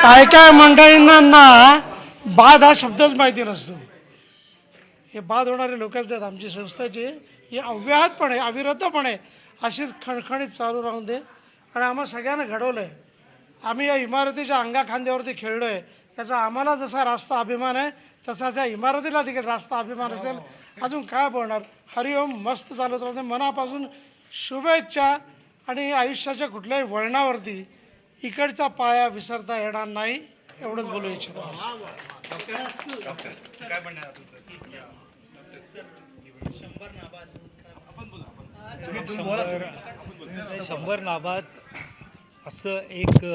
काय काय मंडळींना ना बाद हा शब्दच माहिती नसतो. हे बाद होणारे लोकच आहेत. आमची संस्थाची ही अव्याहतपणे अविरतपणे अशीच खणखणीत चालू राहून दे. आणि आम्हा सगळ्यांना घडवलं आहे. आम्ही या इमारतीच्या अंगाखांद्यावरती खेळलो आहे. त्याचा आम्हाला जसा रास्त अभिमान आहे तसाच या इमारतीला देखील रास्त अभिमान असेल. अजून काय बोलणार. हरिओम. मस्त चालत राहते. मनापासून शुभेच्छा. आणि आयुष्याच्या कुठल्याही वळणावरती इकडचा पाया विसरता येणार नाही एवढंच बोलू इच्छितो. शंभर नाबाद असं एक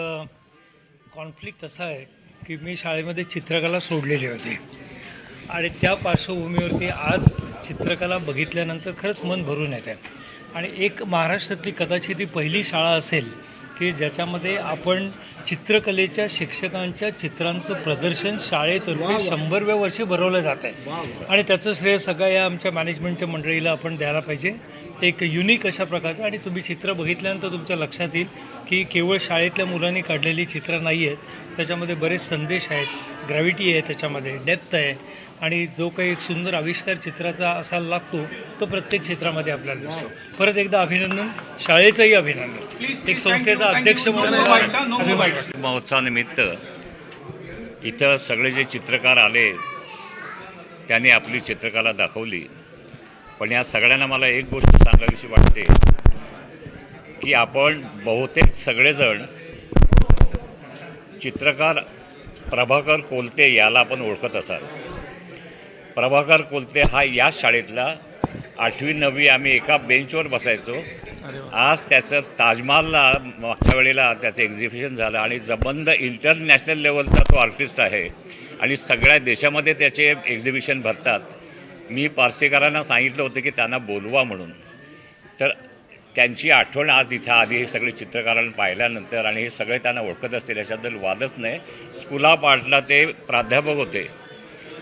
कॉन्फ्लिक्ट असं आहे की मी शाळेमध्ये चित्रकला सोडलेली होती आणि त्या पार्श्वभूमीवरती आज चित्रकला बघितल्यानंतर खरंच मन भरून येते. आणि एक महाराष्ट्रातली कदाचित ही पहिली शाळा असेल की ज्याच्यामध्ये आपण चित्रकलेच्या शिक्षकांच्या चित्रांचं प्रदर्शन शाळेतर्फे 100व्या वर्षी भरवलं जात आहे. आणि त्याचं श्रेय सगळ्या या आमच्या मॅनेजमेंटच्या मंडळीला आपण द्यायला पाहिजे. एक युनिक अशा प्रकारचं. आणि तुम्ही चित्र बघितल्यानंतर तुमच्या लक्षात येईल की केवळ शाळेतल्या मुलांनी काढलेली चित्रं नाही आहेत. त्याच्यामध्ये बरेच संदेश आहेत, ग्रॅव्हिटी आहे, त्याच्यामध्ये डेप्थ आहे. आणि जो काही एक सुंदर आविष्कार चित्राचा असायला लागतो तो प्रत्येक क्षेत्रामध्ये आपल्याला दिसतो. परत एकदा अभिनंदन. शाळेचंही अभिनंदन. एक संस्थेचा अध्यक्ष म्हणून महोत्सवानिमित्त इथं सगळे जे चित्रकार आले त्यांनी आपली चित्रकला दाखवली. पण या सगळ्यांना मला एक गोष्ट सांगावीशी वाटते की आपण बहुतेक सगळेजण चित्रकार प्रभाकर कोलते याला आपण ओळखत असाल. प्रभाकर कोलते हा या शाळेतला 8वी 9वी आम्ही एका बेंचवर बसायचो. आज त्याचं ताजमहलला मागच्या वेळेला त्याचं एक्झिबिशन झालं आणि जबंद इंटरनॅशनल लेवलचा तो आर्टिस्ट आहे आणि सगळ्या देशामध्ये त्याचे एक्झिबिशन भरतात. मी पार्सेकरांना सांगितलं होतं की त्यांना बोलवा म्हणून. तर त्यांची आठवण आज इथं आली. हे सगळे चित्रकारांना पाहिल्यानंतर आणि हे सगळे त्यांना ओळखत असतील याच्याबद्दल वादच नाही. स्कूल ऑफ आर्टला ते प्राध्यापक होते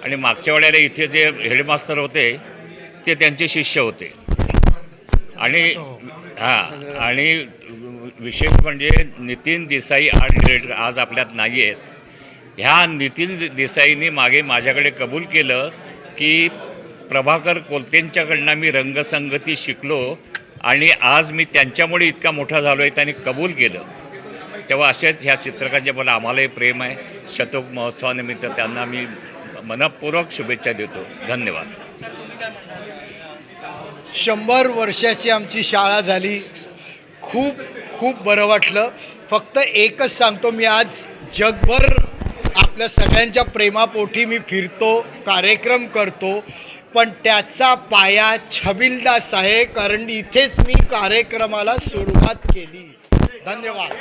आणि मागच्या वेळेला इथे जे हेडमास्तर होते ते त्यांचे शिष्य होते. आणि आणि विशेष म्हणजे नितीन देसाई आर्ट डिरेक्टर आज आपल्यात नाही आहेत. ह्या नितीन देसाईंनी मागे माझ्याकडे कबूल केलं की प्रभाकर कोलतेंच्याकडनं मी रंगसंगती शिकलो आणि आज मी त्यांच्यामुळे इतका मोठा झालो आहे. त्यांनी कबूल केलं. तेव्हा असेच ह्या चित्रकारांचे मला आम्हालाही प्रेम आहे. शतक महोत्सवानिमित्त त्यांना मी मनपूर्वक शुभेच्छा देतो. धन्यवाद. 100 वर्षाची आमची शाळा झाली. खूप खूप बरं वाटलं. फक्त एकच सांगतो, मी आज जगभर आपल्या सगळ्यांच्या प्रेमापोटी मी फिरतो, कार्यक्रम करतो, पण त्याचा पाया छबिलदास आहे, कारण इथेच मी कार्यक्रमाला सुरुवात केली. धन्यवाद.